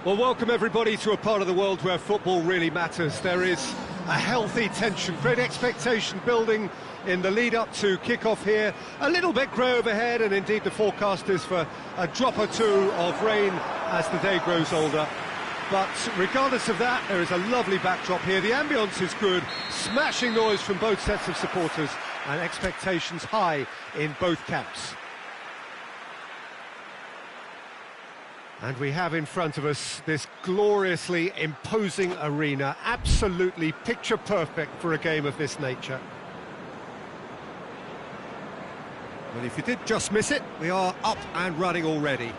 Well, welcome everybody to a part of the world where football really matters. There is a healthy tension, great expectation building in the lead-up to kick-off here. A little bit grey overhead, and indeed the forecast is for a drop or two of rain as the day grows older. But regardless of that, there is a lovely backdrop here. The ambience is good, smashing noise from both sets of supporters, and expectations high in both camps. And we have in front of us this gloriously imposing arena, absolutely picture perfect for a game of this nature. Well, if you did just miss it, we are up and running already.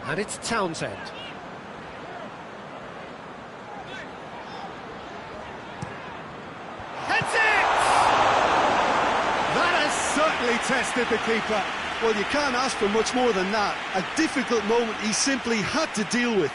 And it's Townsend. Heads it! That has certainly tested the keeper. Well, you can't ask for much more than that. A difficult moment he simply had to deal with.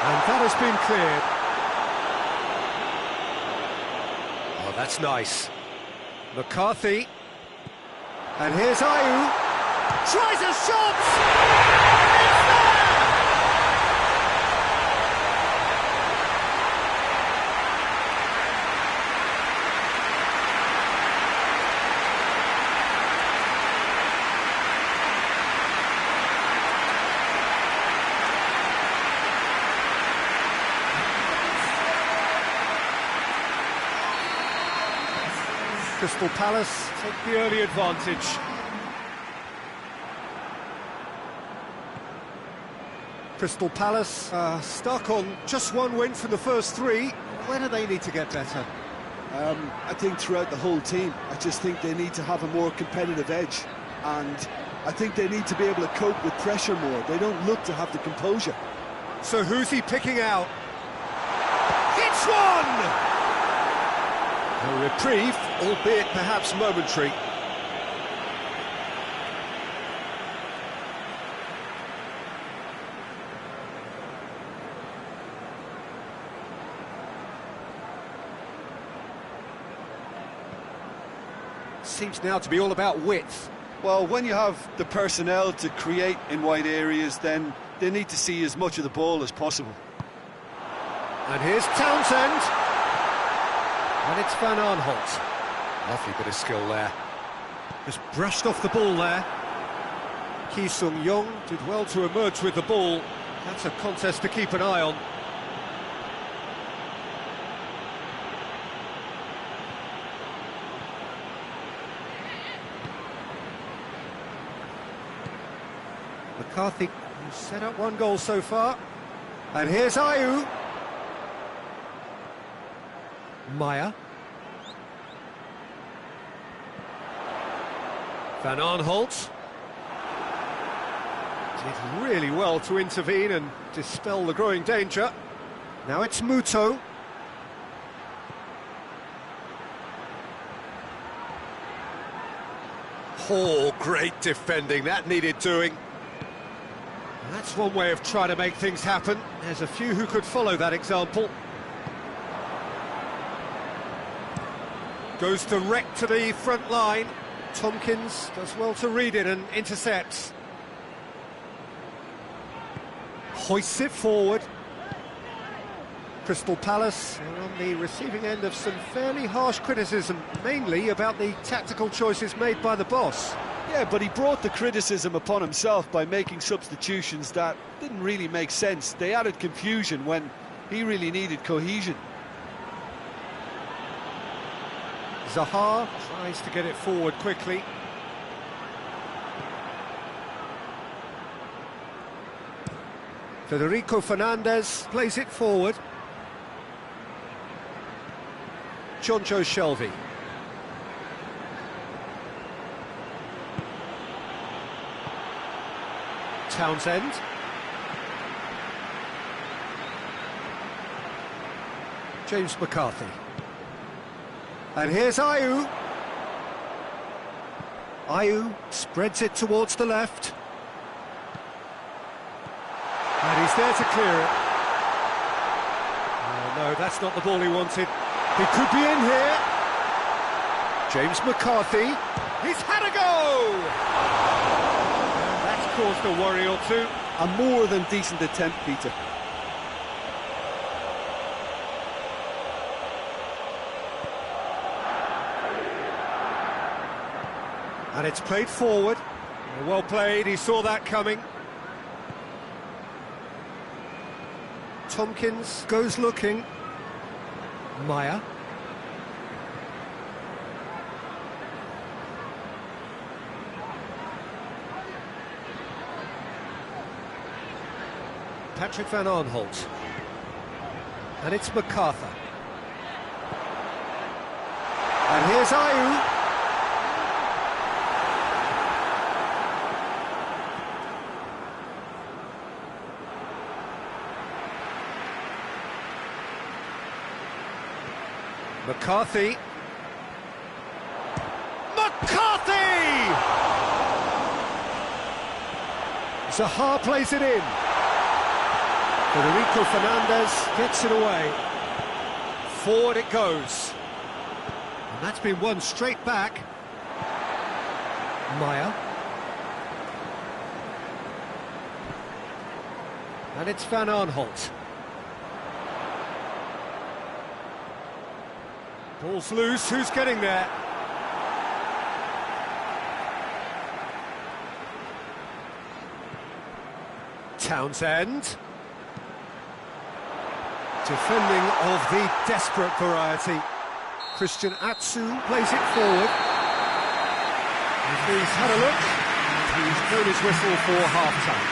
And that has been cleared. Oh, that's nice. McCarthy. And here's Ayew. Tries a shot! It's there! Crystal Palace take the early advantage. Crystal Palace stuck on just one win from the first three. Where do they need to get better? I think throughout the whole team, I just think they need to have a more competitive edge. And I think they need to be able to cope with pressure more. They don't look to have the composure. So who's he picking out? It's one! A reprieve, albeit perhaps momentary. Seems now to be all about width. Well, when you have the personnel to create in wide areas, then they need to see as much of the ball as possible. And here's Townsend. And it's Van Aanholt. Lovely bit of skill there. Just brushed off the ball there. Ki Sung-young did well to emerge with the ball. That's a contest to keep an eye on. McCarthy has set up one goal so far. And here's Ayew. Meyer. Van Aanholt did really well to intervene and dispel the growing danger. Now it's Muto. Oh, great defending, that needed doing. That's one way of trying to make things happen. There's a few who could follow that example. Goes direct to the front line. Tompkins does well to read it and intercepts. Hoists it forward. Crystal Palace are on the receiving end of some fairly harsh criticism, mainly about the tactical choices made by the boss. Yeah, but he brought the criticism upon himself by making substitutions that didn't really make sense. They added confusion when he really needed cohesion. Zaha tries to get it forward quickly. Federico Fernandez plays it forward. Jonjo Shelvey. Townsend. James McCarthy. And here's Ayew. Ayew spreads it towards the left. And he's there to clear it. Oh, no, that's not the ball he wanted. He could be in here. James McCarthy. He's had a go! And that's caused a worry or two. A more than decent attempt, Peter. And it's played forward. Well played, he saw that coming. Tompkins goes looking. Meyer. Patrick van Aanholt. And it's MacArthur. And here's Ayew. McCarthy. McCarthy! Zaha plays it in. Federico Fernandez gets it away. Forward it goes. And that's been won straight back. Meyer. And it's Van Aanholt. Ball's loose, who's getting there? Townsend. Defending of the desperate variety. Christian Atsu plays it forward. He's had a look, and he's blown his whistle for half-time.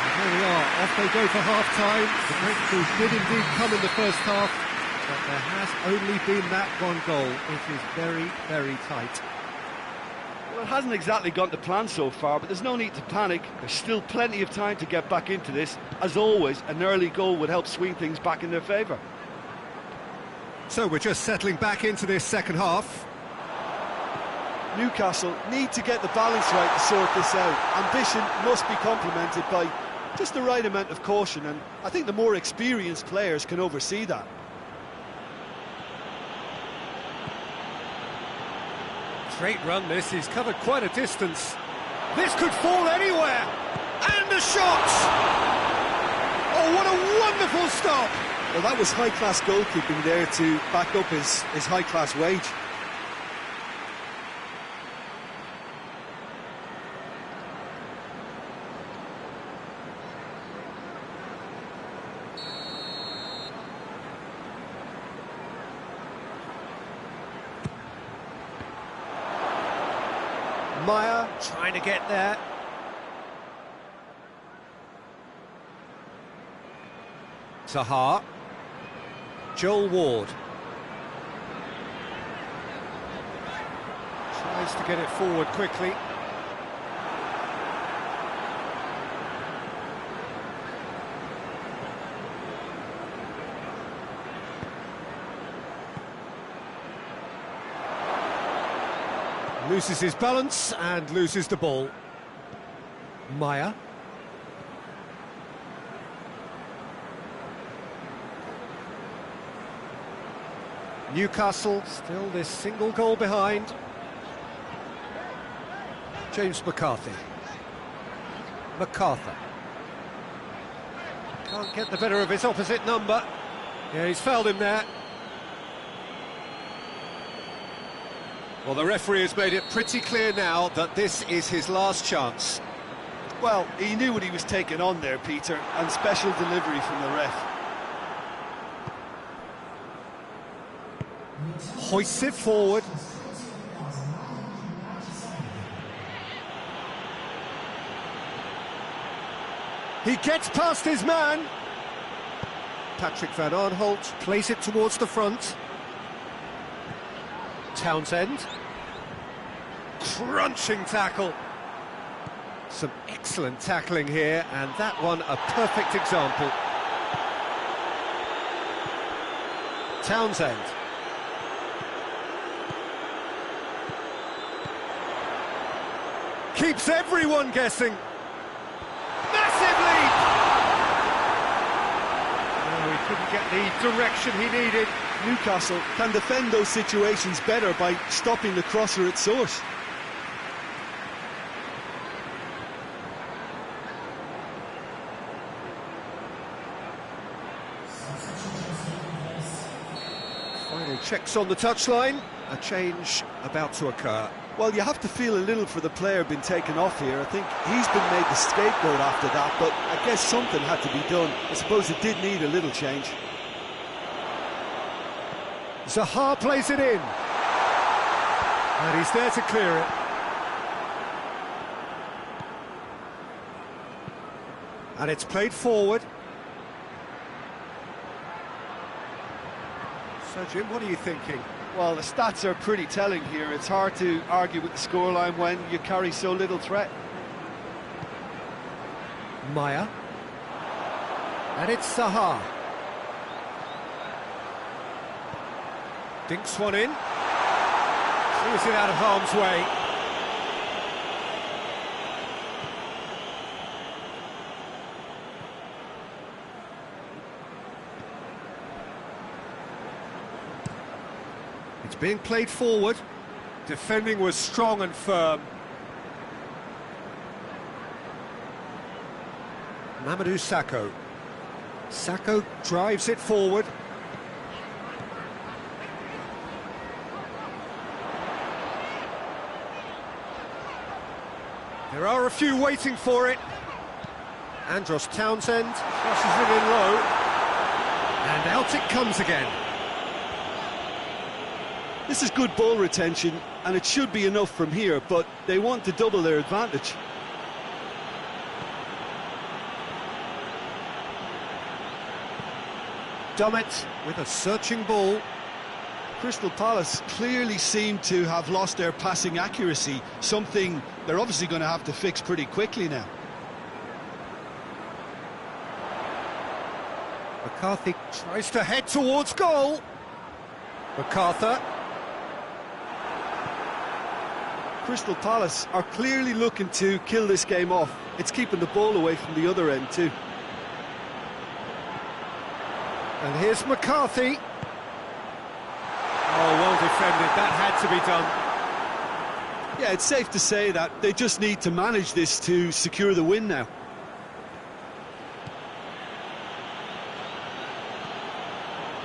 And there we are, off they go for half-time. The breakthrough did indeed come in the first half, but there has only been that one goal. It is very, very tight. Well, it hasn't exactly gone to plan so far, but there's no need to panic. There's still plenty of time to get back into this. As always, an early goal would help swing things back in their favour. So we're just settling back into this second half. Newcastle need to get the balance right to sort this out. Ambition must be complemented by just the right amount of caution, and I think the more experienced players can oversee that. Straight run this, he's covered quite a distance. This could fall anywhere! And a shot! Oh, what a wonderful stop! Well, that was high-class goalkeeping there to back up his high-class wage. Meyer trying to get there. Zaha. Joel Ward. Tries to get it forward quickly. Loses his balance and loses the ball. Meyer. Newcastle still this single goal behind. James McCarthy. MacArthur. Can't get the better of his opposite number. Yeah, he's fouled him there. Well, the referee has made it pretty clear now that this is his last chance. Well, he knew what he was taking on there, Peter, and special delivery from the ref. Hoists it forward. He gets past his man. Patrick van Aanholt plays it towards the front. Townsend. Crunching tackle. Some excellent tackling here, and that one a perfect example. Townsend. keeps everyone guessing. Massive lead! Oh, he couldn't get the direction he needed. Newcastle can defend those situations better by stopping the crosser at source. Final checks on the touchline. A change about to occur. Well, you have to feel a little for the player being taken off here. I think he's been made the scapegoat after that, but I guess something had to be done. I suppose it did need a little change. Zaha plays it in. And he's there to clear it. And it's played forward. So, Jim, what are you thinking? Well, the stats are pretty telling here. It's hard to argue with the scoreline when you carry so little threat. Maya. And it's Zaha. Dinks one in. Throws it out of harm's way. It's being played forward. Defending was strong and firm. Mamadou Sakho. Sakho drives it forward. There are a few waiting for it. Andros Townsend crosses it in low. And out it comes again. This is good ball retention, and it should be enough from here, but they want to double their advantage. Dummett with a searching ball. Crystal Palace clearly seem to have lost their passing accuracy, something they're obviously going to have to fix pretty quickly now. McCarthy tries to head towards goal. MacArthur. Crystal Palace are clearly looking to kill this game off. It's keeping the ball away from the other end too. And here's McCarthy. Oh, well defended. That had to be done. Yeah, it's safe to say that they just need to manage this to secure the win now.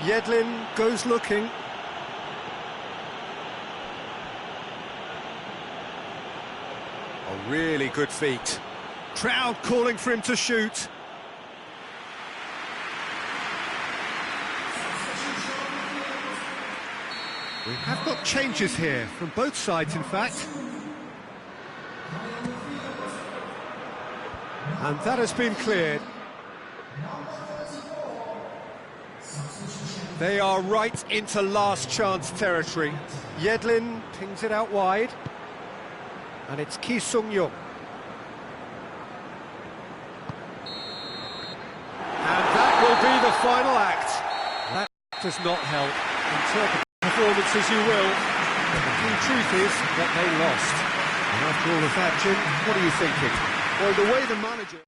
Yedlin goes looking. A really good feat. Crowd calling for him to shoot. We have got changes here, from both sides in fact. And that has been cleared. They are right into last chance territory. Yedlin pings it out wide. And it's Ki Sung-young. And that will be the final act. That does not help. Interpret the performance as you will. But the key truth is that they lost. And after all of that, Jim, what are you thinking? Well, the way the manager...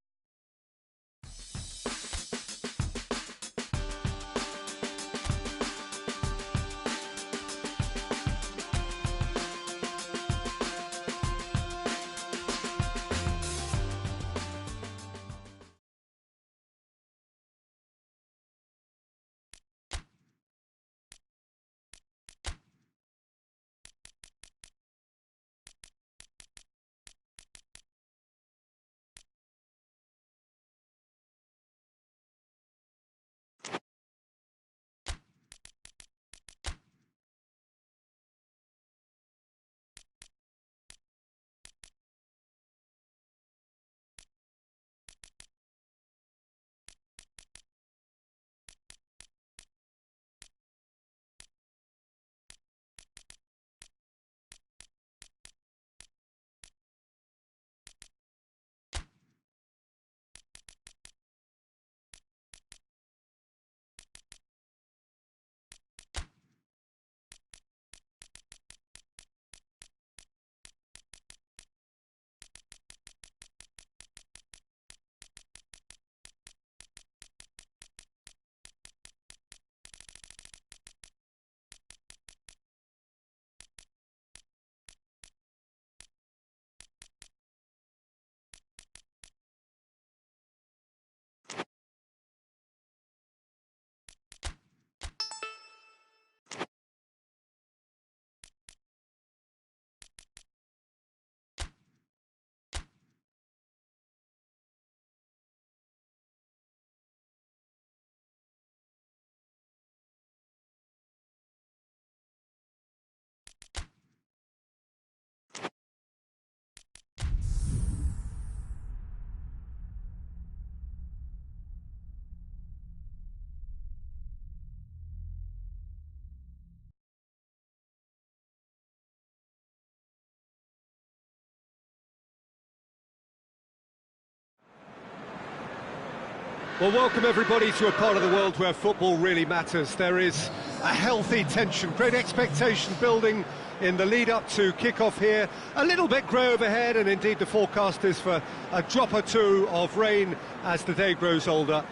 Well, welcome everybody to a part of the world where football really matters. There is a healthy tension, great expectation building in the lead-up to kick-off here. A little bit grey overhead, and indeed the forecast is for a drop or two of rain as the day grows older.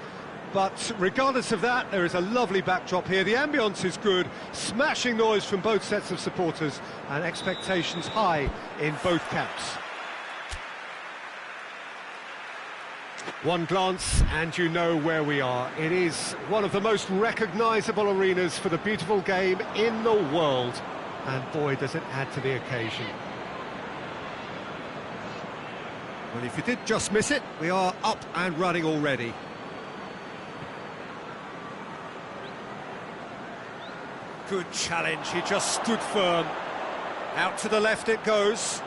But regardless of that, there is a lovely backdrop here. The ambience is good, smashing noise from both sets of supporters, and expectations high in both camps. One glance and you know where we are. It is one of the most recognisable arenas for the beautiful game in the world. And boy, does it add to the occasion. Well, if you did just miss it, we are up and running already. Good challenge, he just stood firm. Out to the left it goes.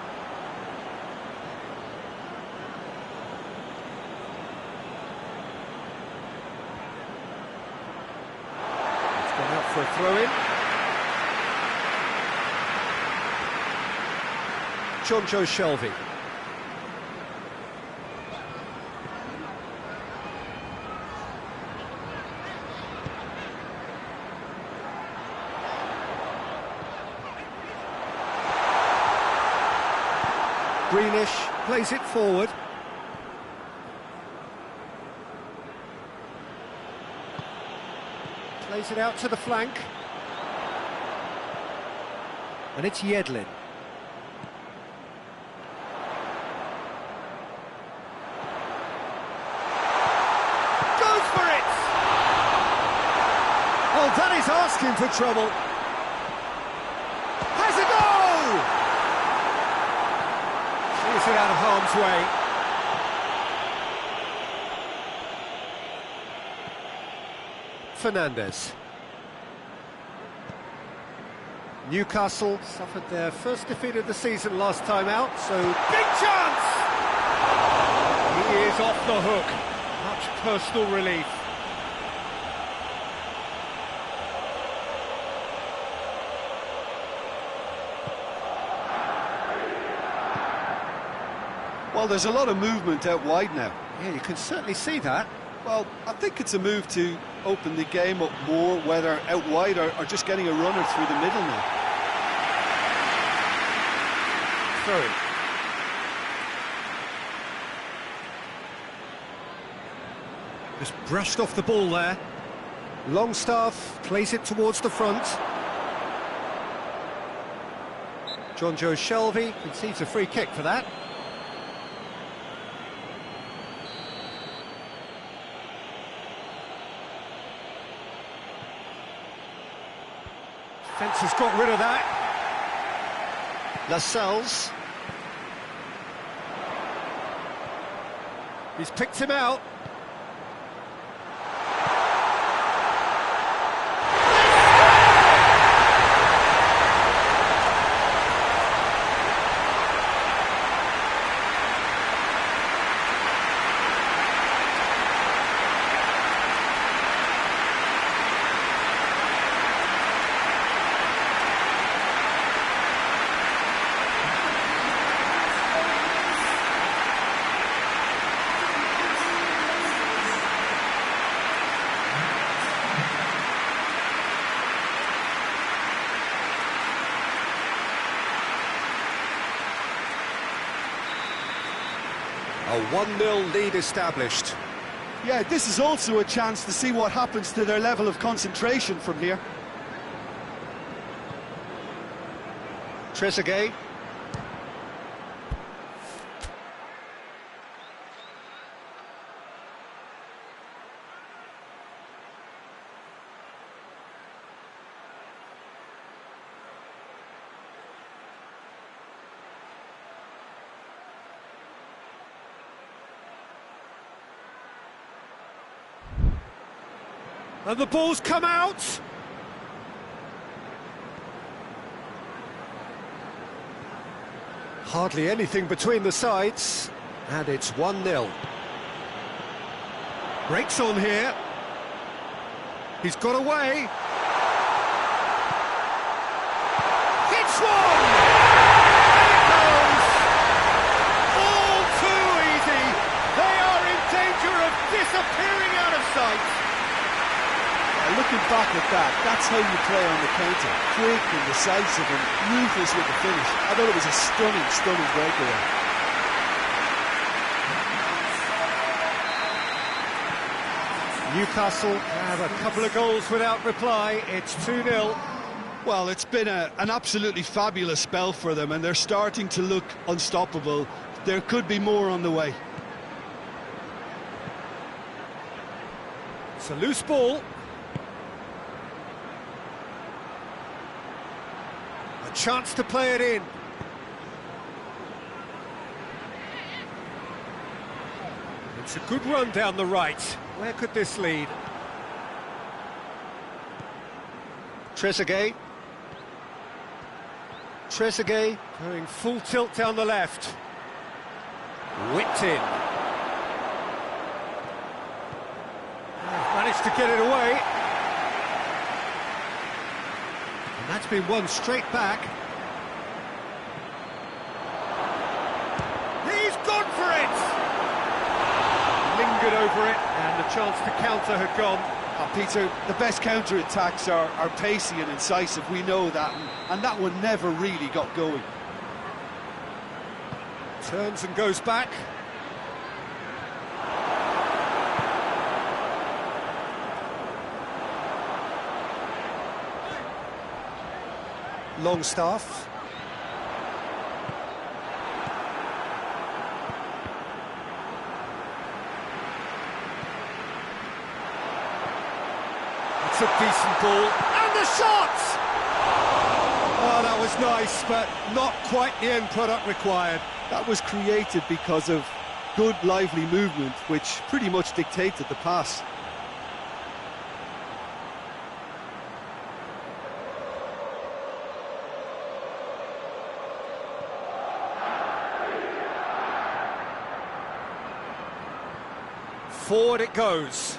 For a throw-in. Jonjo Shelvey. Greenish plays it forward. Plays it out to the flank. And it's Yedlin. Goes for it! Oh, that is asking for trouble. Has a goal! Clears it out of harm's way. Fernandez. Newcastle suffered their first defeat of the season last time out, so big chance! He is off the hook. Much personal relief. Well, there's a lot of movement out wide now. Yeah, you can certainly see that. Well, I think it's a move to open the game up more, whether out wide or just getting a runner through the middle now. Through. Just brushed off the ball there. Longstaff plays it towards the front. Jonjo Shelvey concedes a free kick for that. Fence has got rid of that. Lascelles. He's picked him out. A 1-0 lead established. Yeah, this is also a chance to see what happens to their level of concentration from here. Trezeguet. And the ball's come out. Hardly anything between the sides, and it's 1-0. Breaks on here. He's got away. Hits one! And it goes! All too easy. They are in danger of disappearing out that, that's how you play on the counter. Quick and decisive and ruthless with the finish. I thought it was a stunning, stunning breakaway. Newcastle have a couple of goals without reply. It's 2-0. Well, it's been an absolutely fabulous spell for them, and they're starting to look unstoppable. There could be more on the way. It's a loose ball. A chance to play it in. It's a good run down the right. Where could this lead? Trezeguet going full tilt down the left. Whipped in. Managed to get it away. And that's been won straight back. He's gone for it! Lingered over it, and the chance to counter had gone. Peter, the best counter-attacks are pacey and incisive, we know that, and that one never really got going. Turns and goes back. Longstaff. It's a decent ball, and the shot! Oh, that was nice, but not quite the end product required. That was created because of good, lively movement, which pretty much dictated the pass. Forward it goes.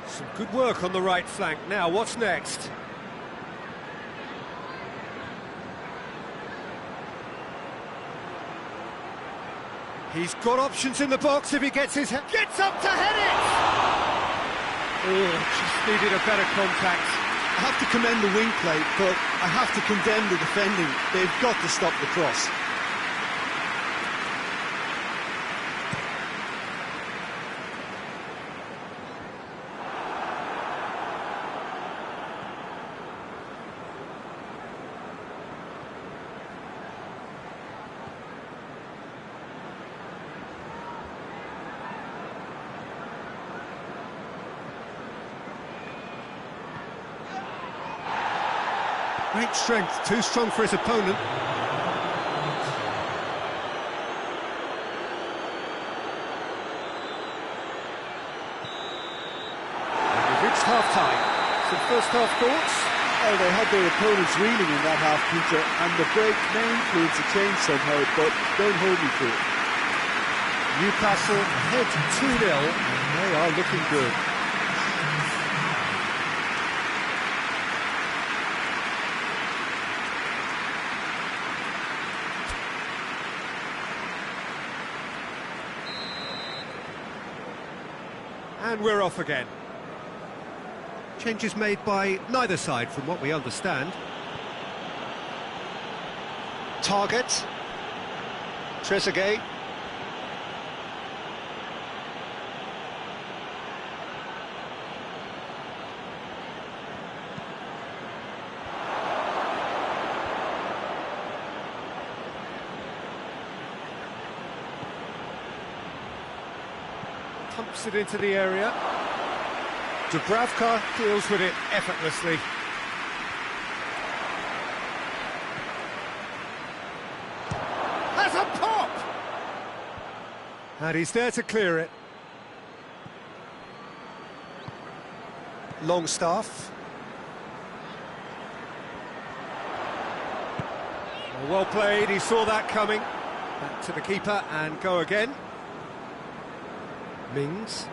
Some good work on the right flank. Now, what's next? He's got options in the box if he gets his... Gets up to head it! Oh, just needed a better contact. I have to commend the wing play, but I have to condemn the defending. They've got to stop the cross. Great strength, too strong for his opponent. And we've reached half-time. Some first-half thoughts? Oh, they had their opponents reeling in that half, Peter, and the break may influence a change somehow, but don't hold me to it. Newcastle head 2-0, and they are looking good. And we're off again. Changes made by neither side, from what we understand. Target. Trezeguet. Pumps it into the area. Dubravka deals with it effortlessly. Has a pop! And he's there to clear it. Longstaff. Well played, he saw that coming. Back to the keeper and go again. Mings.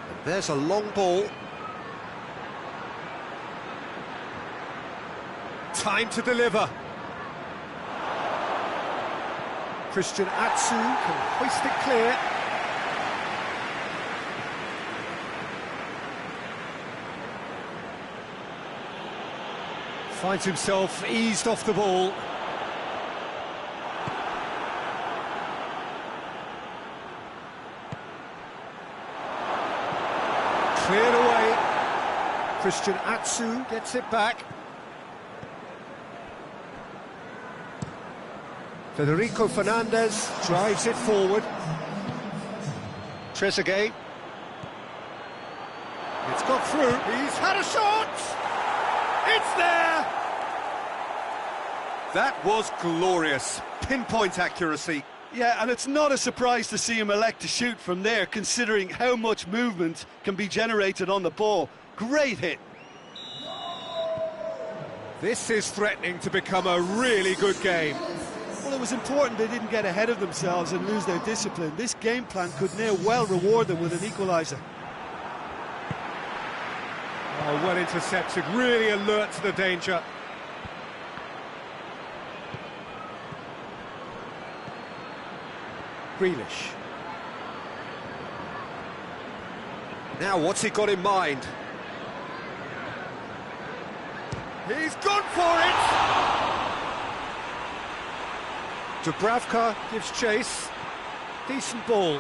And there's a long ball. Time to deliver. Christian Atsu can hoist it clear. Finds himself eased off the ball. Cleared away. Christian Atsu gets it back. Federico Fernandez drives it forward. Trezeguet. It's got through. He's had a shot! It's there! That was glorious. Pinpoint accuracy. Yeah, and it's not a surprise to see him elect to shoot from there, considering how much movement can be generated on the ball. Great hit. This is threatening to become a really good game. Well, it was important they didn't get ahead of themselves and lose their discipline. This game plan could now well reward them with an equaliser. Oh, well intercepted, really alert to the danger. Grealish. Now, what's he got in mind? He's gone for it! Dubravka gives chase. Decent ball.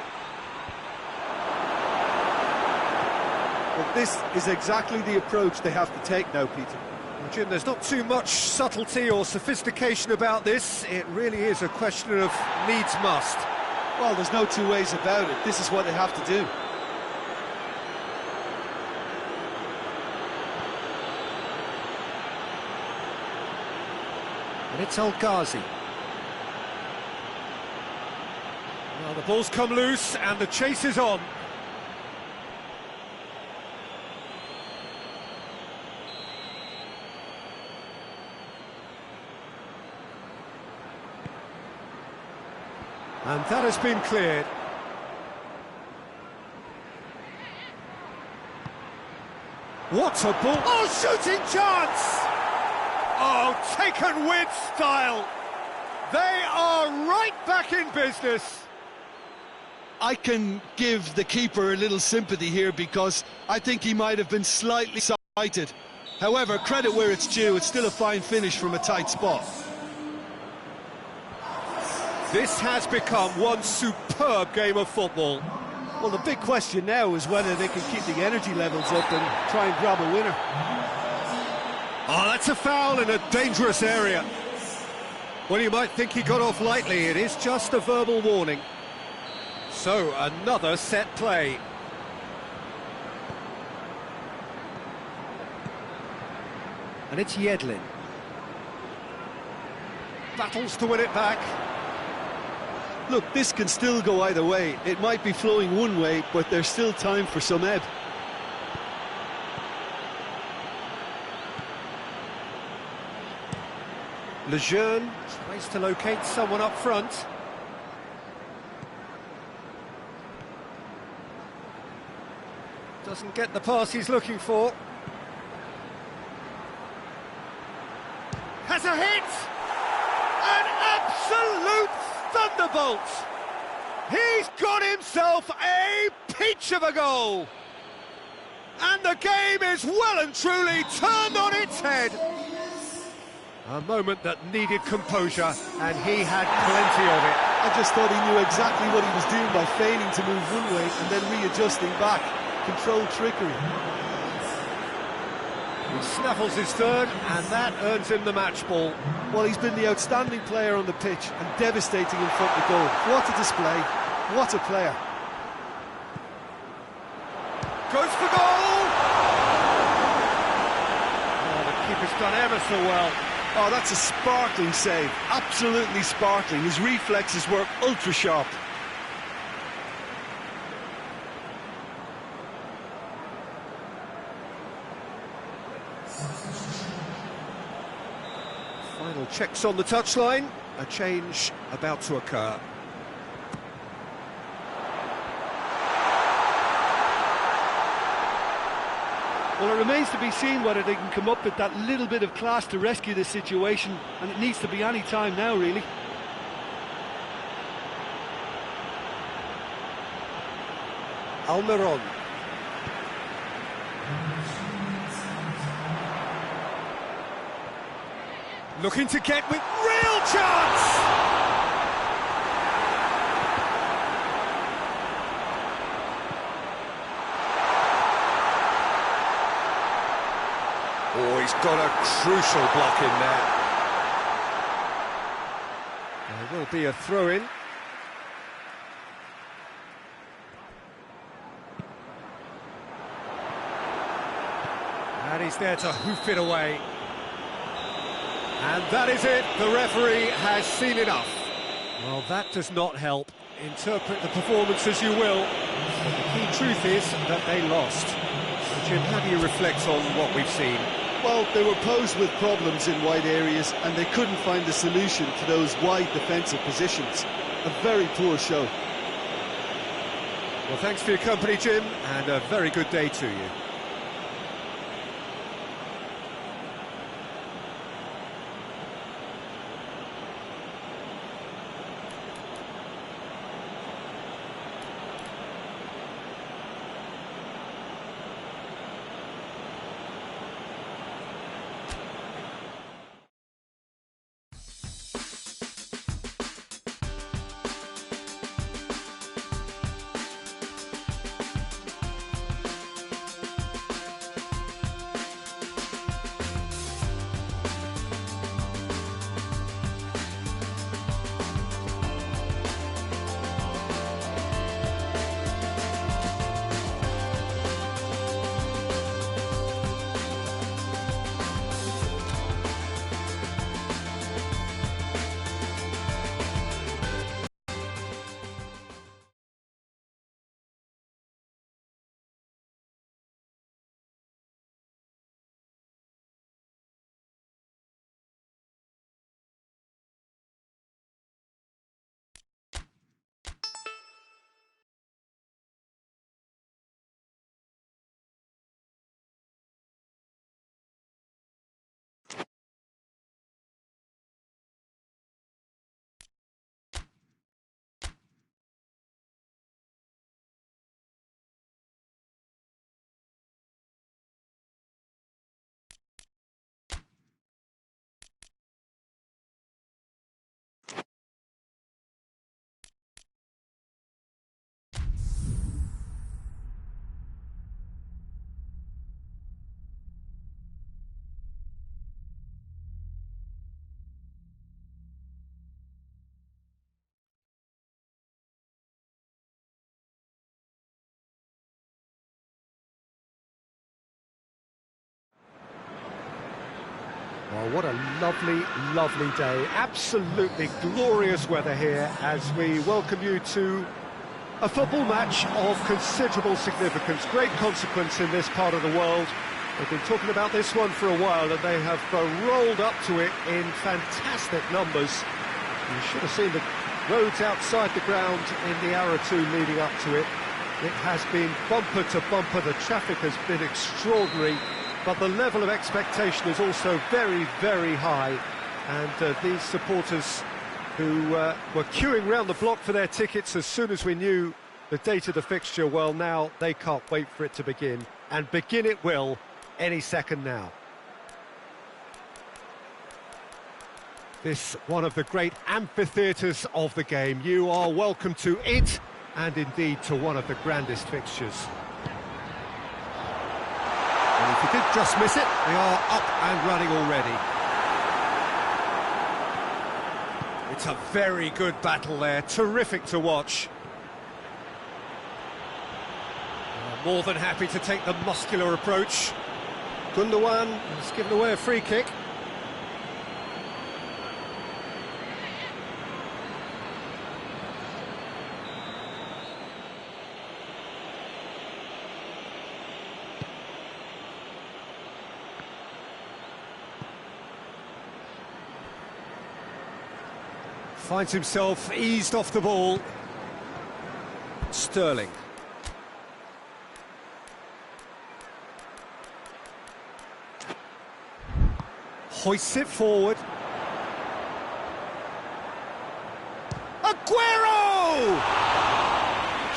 Well, this is exactly the approach they have to take now, Peter. Well, Jim, there's not too much subtlety or sophistication about this. It really is a question of needs must. Well, there's no two ways about it. This is what they have to do. And it's El Ghazi. Well, the ball's come loose and the chase is on. And that has been cleared. What a ball! Oh, shooting chance! Oh, taken with style! They are right back in business. I can give the keeper a little sympathy here because I think he might have been slightly sighted. However, credit where it's due, it's still a fine finish from a tight spot. This has become one superb game of football. Well, the big question now is whether they can keep the energy levels up and try and grab a winner. Oh, that's a foul in a dangerous area. Well, you might think he got off lightly. It is just a verbal warning. So, another set play. And it's Yedlin. Battles to win it back. Look, this can still go either way. It might be flowing one way, but there's still time for some ebb. Lejeune tries to locate someone up front. Doesn't get the pass he's looking for. Has a hit! An absolute thunderbolt! He's got himself a peach of a goal! And the game is well and truly turned on its head. A moment that needed composure, and he had plenty of it. I just thought he knew exactly what he was doing by feigning to move one way and then readjusting back. Controlled trickery. He snaffles his third, and that earns him the match ball. Well, he's been the outstanding player on the pitch and devastating in front of goal. What a display, what a player. Goes for goal! Oh, the keeper's done ever so well. Oh, that's a sparkling save, absolutely sparkling. His reflexes work ultra sharp. Final checks on the touchline, a change about to occur. Well, it remains to be seen whether they can come up with that little bit of class to rescue this situation, and it needs to be any time now, really. Almiron. Looking to get with real chance! Oh, he's got a crucial block in there. There will be a throw-in. And he's there to hoof it away. And that is it. The referee has seen enough. Well, that does not help. Interpret the performance as you will. But the key truth is that they lost. So, Jim, how do you reflect on what we've seen? Well, they were posed with problems in wide areas and they couldn't find a solution to those wide defensive positions. A very poor show. Well, thanks for your company, Jim, and a very good day to you. Well, what a lovely, lovely day. Absolutely glorious weather here as we welcome you to a football match of considerable significance, great consequence in this part of the world. We've been talking about this one for a while and they have rolled up to it in fantastic numbers. You should have seen the roads outside the ground in the hour or two leading up to it. It has been bumper to bumper, the traffic has been extraordinary. But the level of expectation is also very, very high. And these supporters who were queuing round the block for their tickets as soon as we knew the date of the fixture, well, now they can't wait for it to begin. And begin it will any second now. This one of the great amphitheatres of the game. You are welcome to it, and indeed to one of the grandest fixtures. And if you did just miss it, they are up and running already. It's a very good battle there, terrific to watch. More than happy to take the muscular approach. Gundogan has given away a free kick. Finds himself eased off the ball. Sterling. Hoists it forward. Aguero!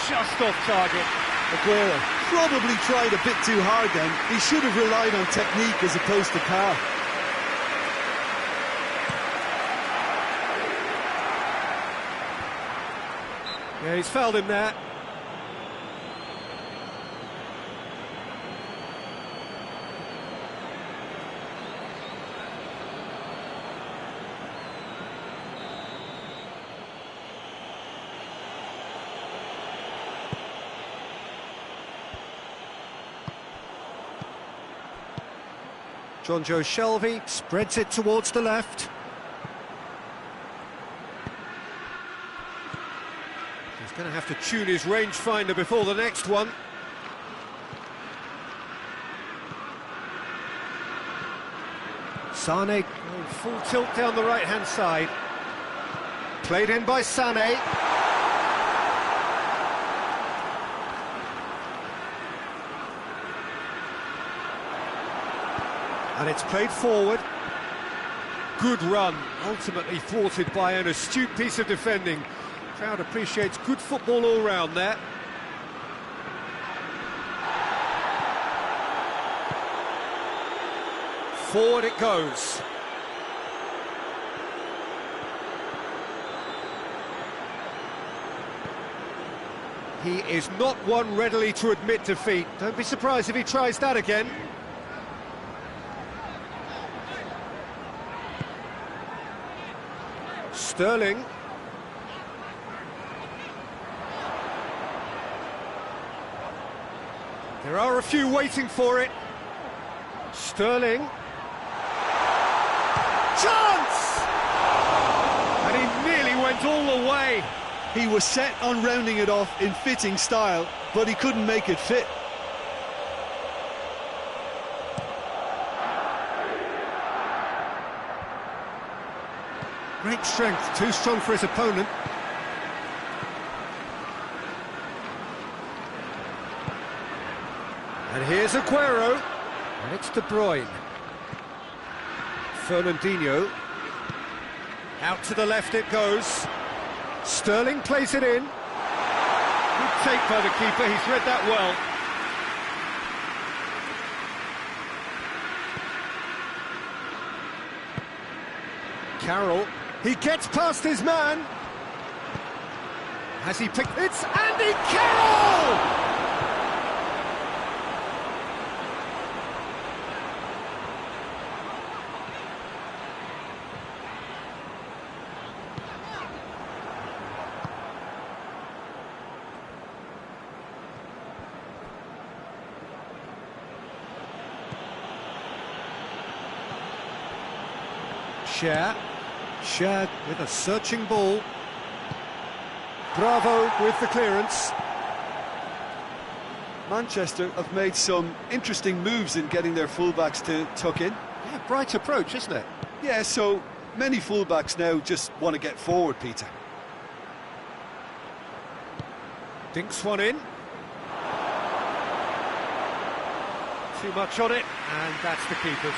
Just off target. Aguero probably tried a bit too hard then. He should have relied on technique as opposed to power. Yeah, he's fouled him there. John Joe Shelvey spreads it towards the left. He's going to have to tune his rangefinder before the next one. Sane going full tilt down the right-hand side. Played in by Sane. And it's played forward. Good run, ultimately thwarted by an astute piece of defending. Crowd appreciates good football all round there. Forward it goes. He is not one readily to admit defeat. Don't be surprised if he tries that again. Sterling. There are a few waiting for it. Sterling. Chance! And he nearly went all the way. He was set on rounding it off in fitting style, but he couldn't make it fit. Great strength, too strong for his opponent. And here's Aguero. And it's De Bruyne. Fernandinho. Out to the left it goes. Sterling plays it in. Good take by the keeper, he's read that well. Carroll. He gets past his man. Has he picked... It's Andy Carroll! Shared with a searching ball. Bravo with the clearance. Manchester have made some interesting moves in getting their fullbacks to tuck in. Yeah, bright approach, isn't it? Yeah, so many fullbacks now just want to get forward, Peter. Dinks one in. Too much on it, and that's the keeper's.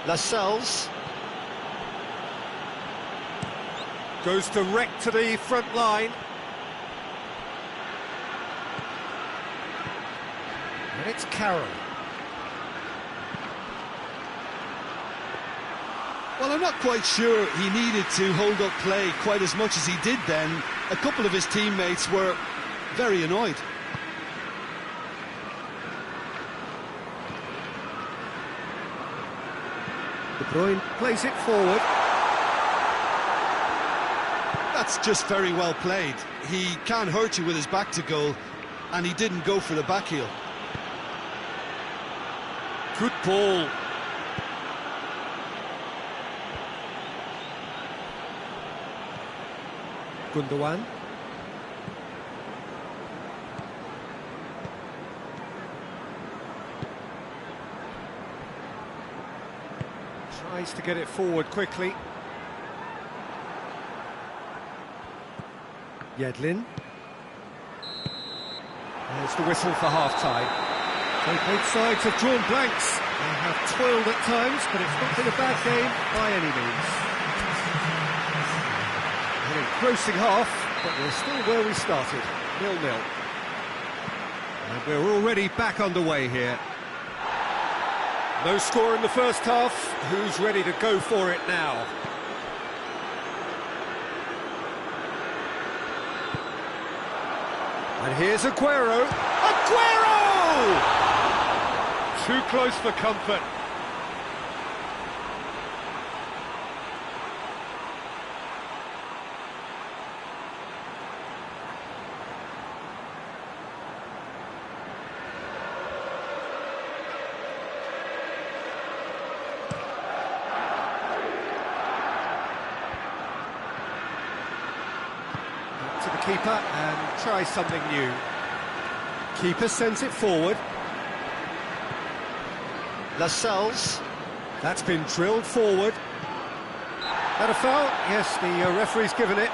Lascelles goes direct to the front line. And it's Carroll. Well, I'm not quite sure he needed to hold up play quite as much as he did then. A couple of his teammates were very annoyed. De Bruyne plays it forward. That's just very well played. He can hurt you with his back to goal, and he didn't go for the back heel. Good ball. Gundogan. Tries to get it forward quickly. Yedlin. There's the whistle for half-time. So both sides have drawn blanks. They have toiled at times, but it's not been a bad game by any means. An engrossing half, but we're still where we started, 0-0. And we're already back underway here. No score in the first half. Who's ready to go for it now? And here's Aguero. Aguero! Too close for comfort. To the keeper and try something new. Keeper sends it forward. Lascelles, that's been drilled forward. That a foul? Yes, the referee's given it.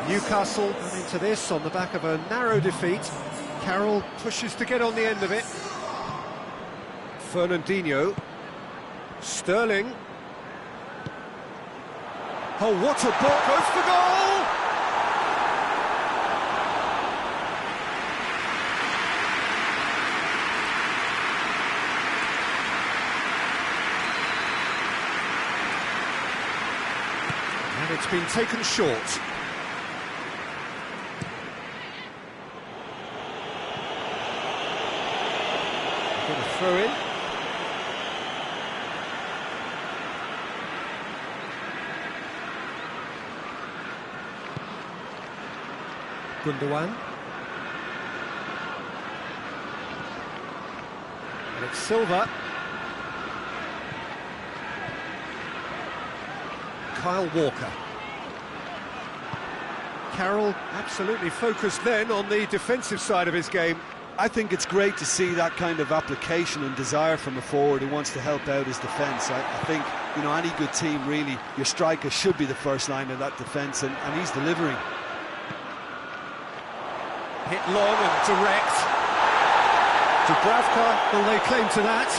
Newcastle come into this on the back of a narrow defeat. Carroll pushes to get on the end of it. Fernandinho. Sterling. Oh, what a ball! Goes for goal! And it's been taken short. Throw in. Gundogan. And it's Silva. Kyle Walker. Carroll absolutely focused then on the defensive side of his game. I think it's great to see that kind of application and desire from a forward who wants to help out his defence. I think, you know, any good team, really, your striker should be the first line of that defence, and he's delivering. Hit long and direct. Dubravka, will they claim to that?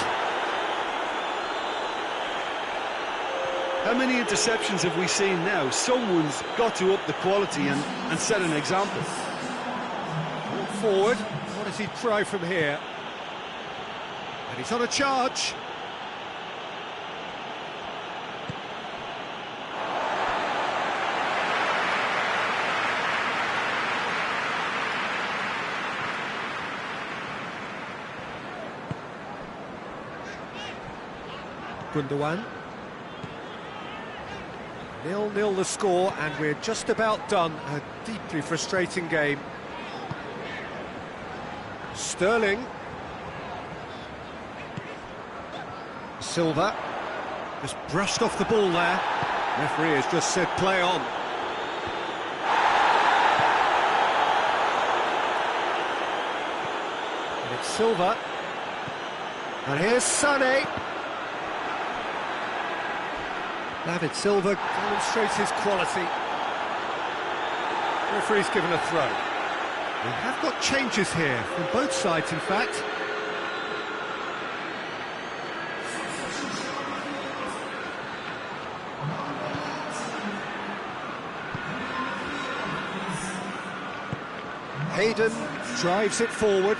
How many interceptions have we seen now? Someone's got to up the quality and set an example. Walk forward. What does he try from here? And he's on a charge. Gundogan. 0-0 the score, and we're just about done. A deeply frustrating game. Sterling. Silva. Just brushed off the ball there. Referee has just said play on. And it's Silva. And here's Sané. David Silva demonstrates his quality. Referee's given a throw. We have got changes here, from both sides in fact. Hayden drives it forward.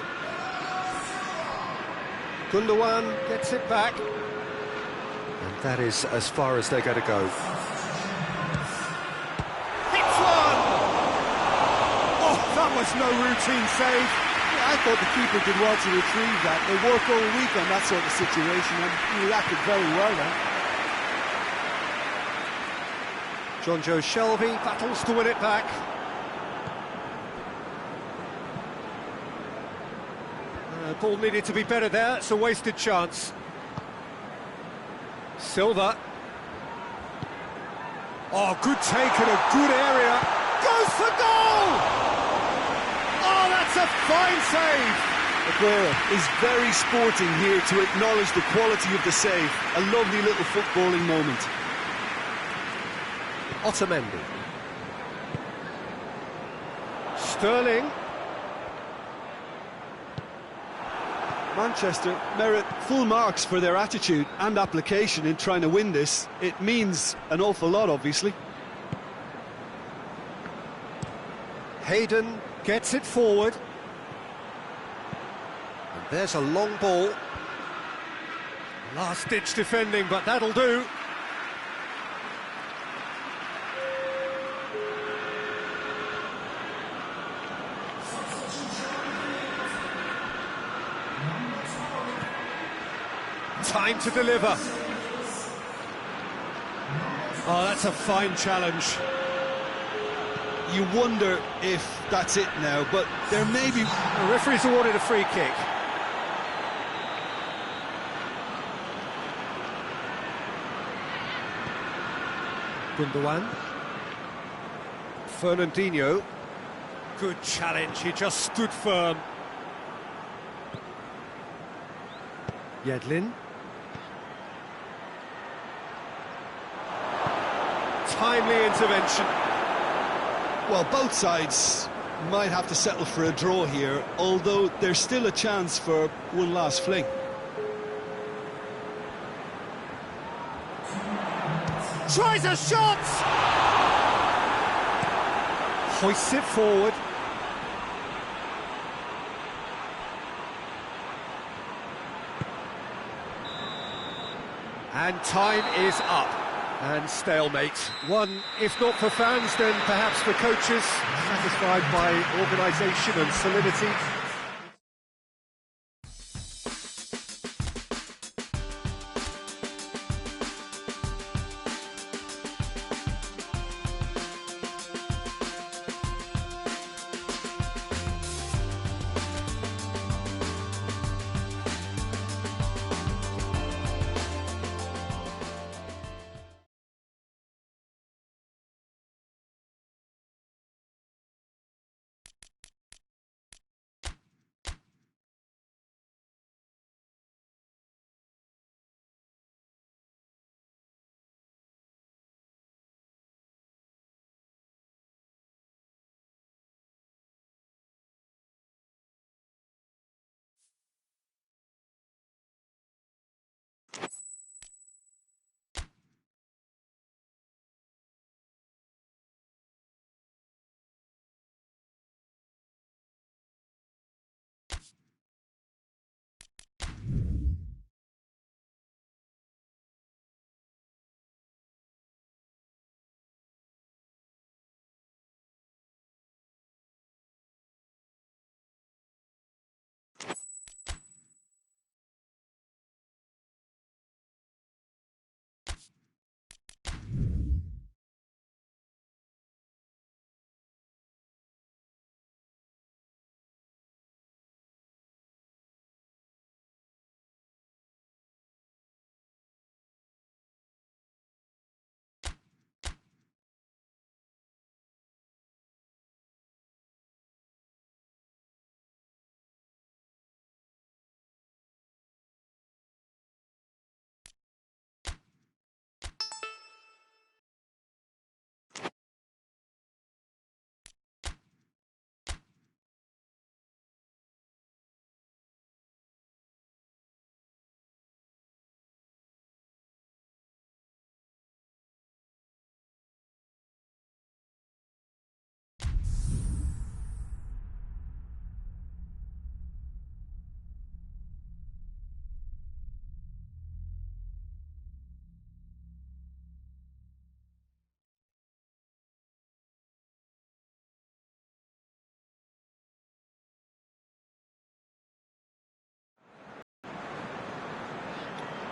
Gundogan gets it back. And that is as far as they're going to go. Hits one! Oh, that was no routine save. Yeah, I thought the keeper did well to retrieve that. They work all week on that sort of situation, and he reacted very well then. John Joe Shelby battles to win it back. Ball needed to be better there. It's a wasted chance. Silva. Oh, good take in a good area. Goes for goal! Oh, that's a fine save! Aguero is very sporting here to acknowledge the quality of the save. A lovely little footballing moment. Otamendi. Sterling. Manchester merit full marks for their attitude and application in trying to win this. It means an awful lot, obviously. Hayden gets it forward. And there's a long ball. Last-ditch defending, but that'll do. Time to deliver. Oh, that's a fine challenge. You wonder if that's it now, but there may be... The referee's awarded a free kick. Gundogan. Fernandinho. Good challenge, he just stood firm. Yedlin. Timely intervention. Well, both sides might have to settle for a draw here, although there's still a chance for one last fling. Tries a shot! Hoists it forward. And time is up. And stalemate. One, if not for fans, then perhaps for coaches, satisfied by organisation and solidity.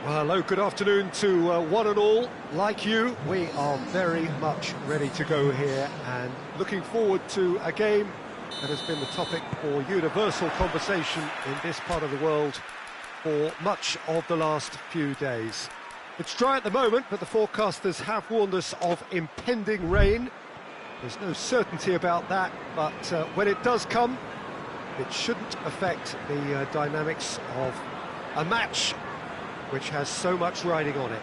Well, hello, good afternoon to one and all. Like you, we are very much ready to go here and looking forward to a game that has been the topic for universal conversation in this part of the world for much of the last few days. It's dry at the moment, but the forecasters have warned us of impending rain. There's no certainty about that, but when it does come, it shouldn't affect the dynamics of a match which has so much riding on it.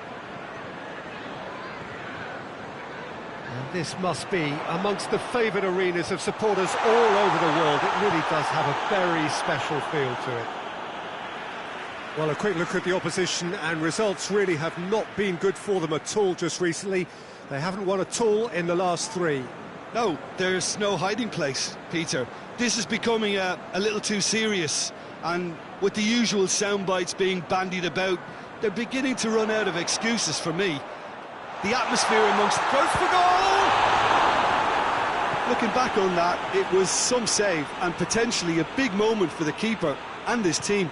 And this must be amongst the favoured arenas of supporters all over the world. It really does have a very special feel to it. Well, a quick look at the opposition, and results really have not been good for them at all just recently. They haven't won at all in the last 3. No, there's no hiding place, Peter. This is becoming a little too serious, and with the usual sound bites being bandied about, they're beginning to run out of excuses for me. The atmosphere amongst... Goes for goal! Looking back on that, it was some save and potentially a big moment for the keeper and his team.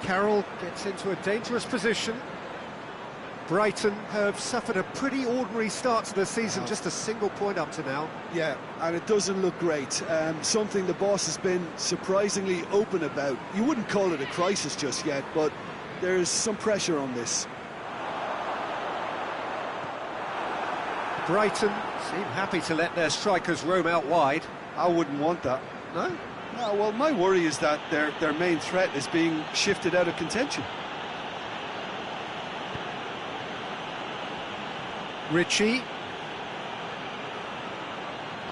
Carroll gets into a dangerous position. Brighton have suffered a pretty ordinary start to the season, just a single point up to now. Yeah, and it doesn't look great. Something the boss has been surprisingly open about. You wouldn't call it a crisis just yet, but there's some pressure on this. Brighton seem happy to let their strikers roam out wide. I wouldn't want that. No? No, well, my worry is that their main threat is being shifted out of contention. Ritchie.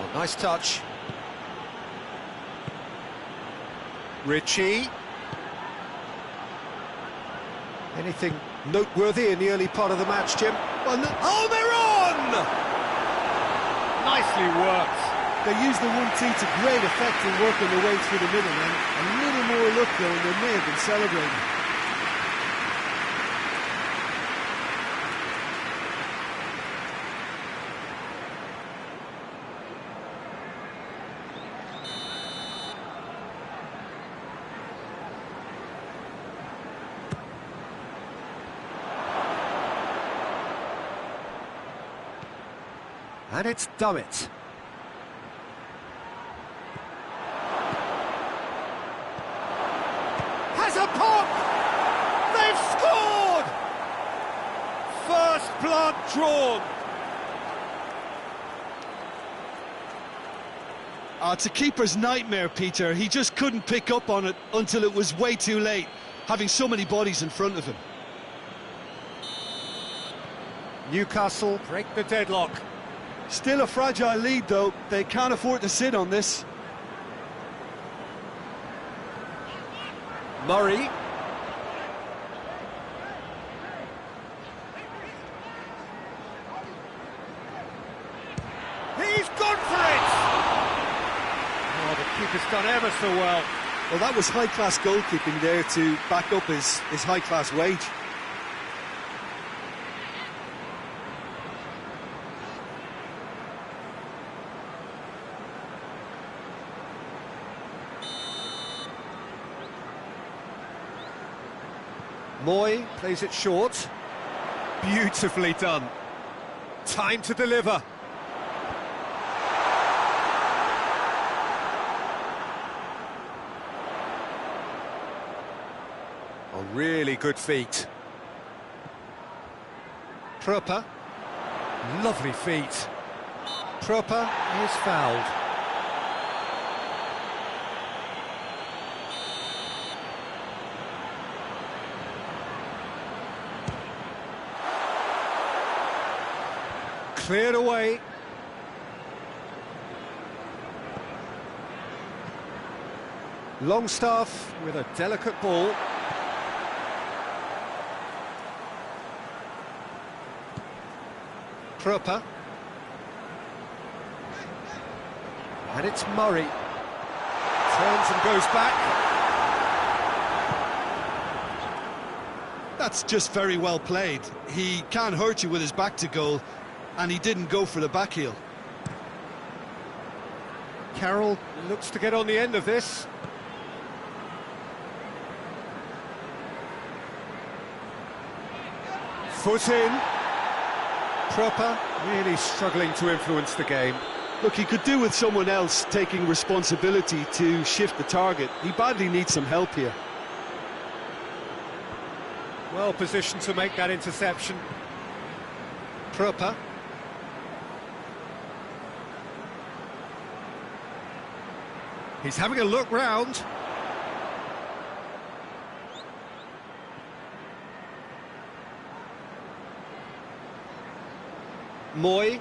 Oh, nice touch. Ritchie. Anything noteworthy in the early part of the match, Jim? Well, oh, they're on! Nicely worked. They used the 1-2 to great effect in working their way through the middle, and a little more luck though, and they may have been celebrating. And it's Dummett. Has a pop! They've scored! First blood drawn. It's a keeper's nightmare, Peter. He just couldn't pick up on it until it was way too late, having so many bodies in front of him. Newcastle break the deadlock. Still a fragile lead, though. They can't afford to sit on this. Murray. He's gone for it! Oh, the keeper's done ever so well. Well, that was high-class goalkeeping there to back up his high-class wage. Moy plays it short. Beautifully done. Time to deliver. Oh, really good feet. Pröpper. Lovely feet. Pröpper is fouled. Cleared away. Longstaff with a delicate ball. Pröpper. And it's Murray. Turns and goes back. That's just very well played. He can't hurt you with his back to goal, and he didn't go for the back heel. Carroll looks to get on the end of this. Foot in. Pröpper really struggling to influence the game. Look, he could do with someone else taking responsibility to shift the target. He badly needs some help here. Well positioned to make that interception. Proper. He's having a look round. Moy.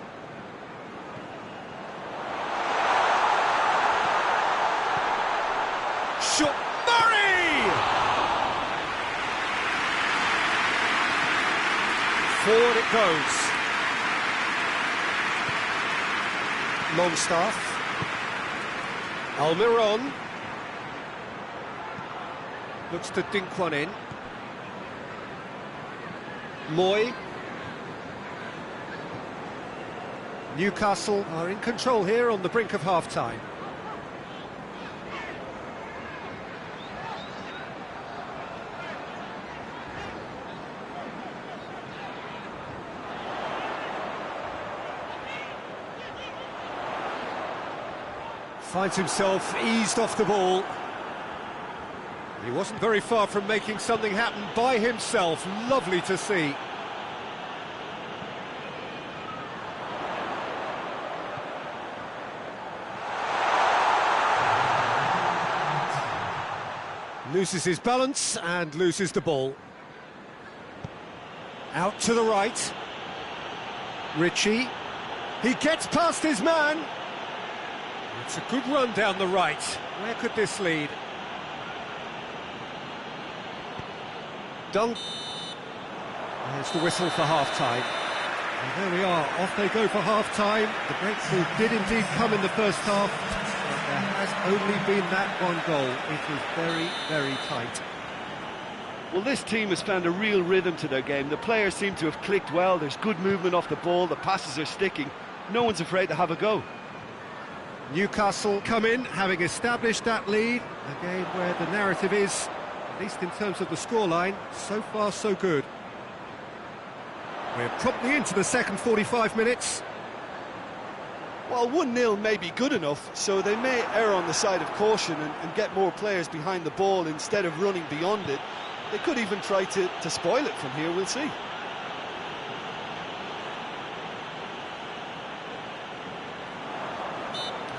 Shot. Murray! Forward it goes. Longstaff. Almiron. Looks to dink one in. Moy. Newcastle are in control here on the brink of half-time. Finds himself eased off the ball. He wasn't very far from making something happen by himself. Lovely to see. Loses his balance and loses the ball. Out to the right. Ritchie. He gets past his man. It's a good run down the right. Where could this lead? Dunk. There's the whistle for half-time. And there we are, off they go for half-time. The breakthrough did indeed come in the first half, but there has only been that one goal. It was very, very tight. Well, this team has found a real rhythm to their game. The players seem to have clicked well. There's good movement off the ball. The passes are sticking. No one's afraid to have a go. Newcastle come in, having established that lead. A game where the narrative is, at least in terms of the scoreline, so far so good. We're promptly into the second 45 minutes. Well, 1-0 may be good enough, so they may err on the side of caution and get more players behind the ball instead of running beyond it. They could even try to spoil it from here, we'll see.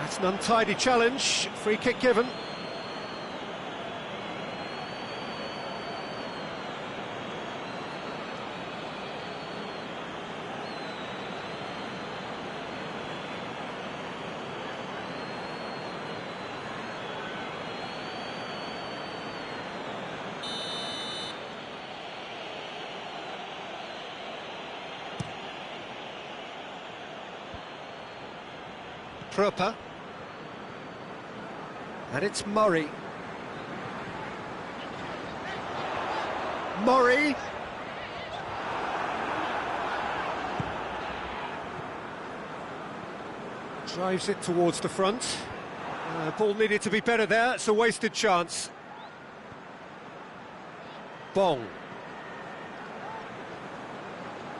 That's an untidy challenge, free kick given. Proper. And it's Murray. Murray. Drives it towards the front. Ball needed to be better there. It's a wasted chance. Bong.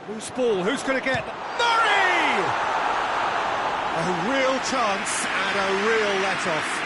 Loose ball. Who's going to get... Murray! A real chance and a real let-off.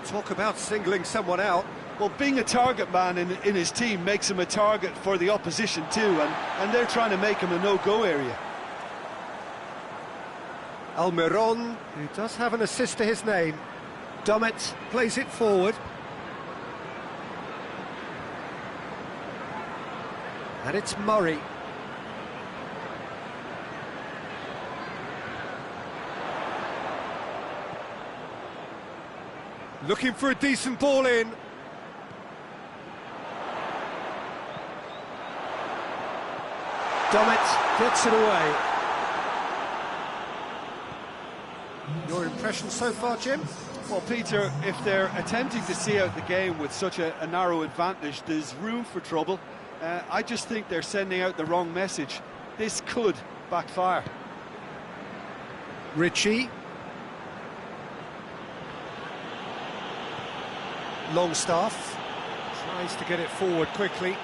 Talk about singling someone out. Well, being a target man in his team makes him a target for the opposition too, and they're trying to make him a no-go area. Almiron, who does have an assist to his name. Dummett plays it forward. And it's Murray. Looking for a decent ball in. Dummett gets it away. Your impression so far, Jim? Well, Peter, if they're attempting to see out the game with such a narrow advantage, there's room for trouble. I just think they're sending out the wrong message. This could backfire. Ritchie. Longstaff tries to get it forward quickly.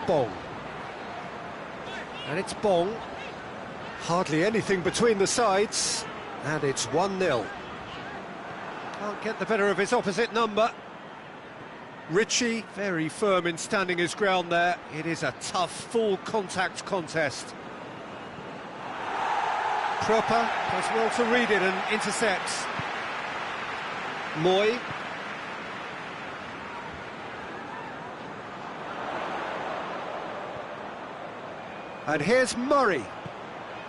Bong. And it's Bong. Hardly anything between the sides. And it's 1-0. Can't get the better of his opposite number. Ritchie, very firm in standing his ground there. It is a tough, full-contact contest. Proper does well to read it and intercepts. Moy. And here's Murray.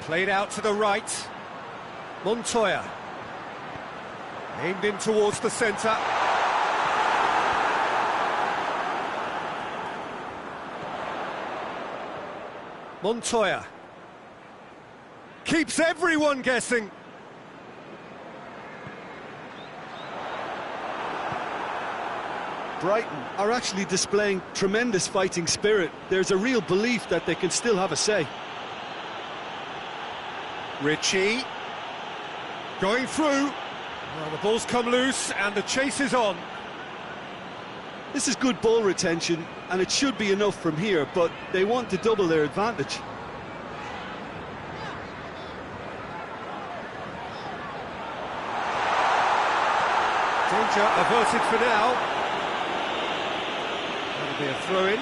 Played out to the right. Montoya. Aimed in towards the centre. Montoya. Keeps everyone guessing. Brighton are actually displaying tremendous fighting spirit. There's a real belief that they can still have a say. Ritchie. Going through. Well, the ball's come loose and the chase is on. This is good ball retention, and it should be enough from here, but they want to double their advantage. Danger averted for now. That'll be a throw-in.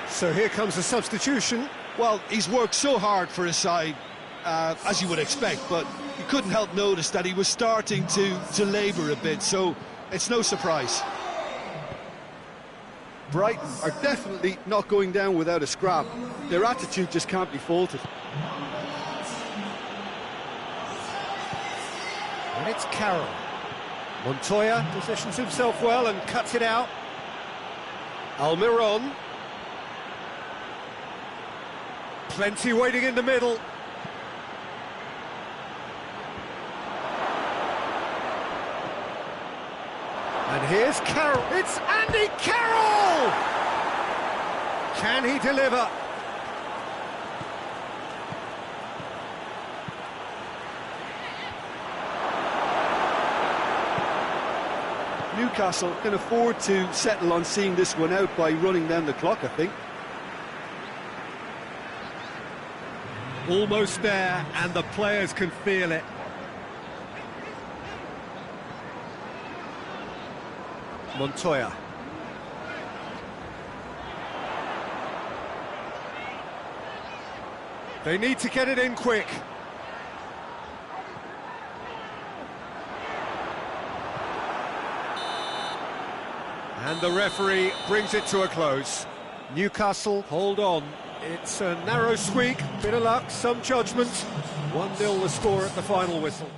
So here comes a substitution. Well, he's worked so hard for his side, as you would expect, but you couldn't help notice that he was starting to labour a bit, so it's no surprise. Brighton are definitely not going down without a scrap. Their attitude just can't be faulted. And it's Carroll. Montoya positions himself well and cuts it out. Almiron. Plenty waiting in the middle. And here's Carroll. It's Andy Carroll! Can he deliver? Newcastle can afford to settle on seeing this one out by running down the clock, I think. Almost there, and the players can feel it. Montoya. They need to get it in quick. And the referee brings it to a close. Newcastle hold on. It's a narrow squeak, bit of luck, some judgment. 1-0 the score at the final whistle.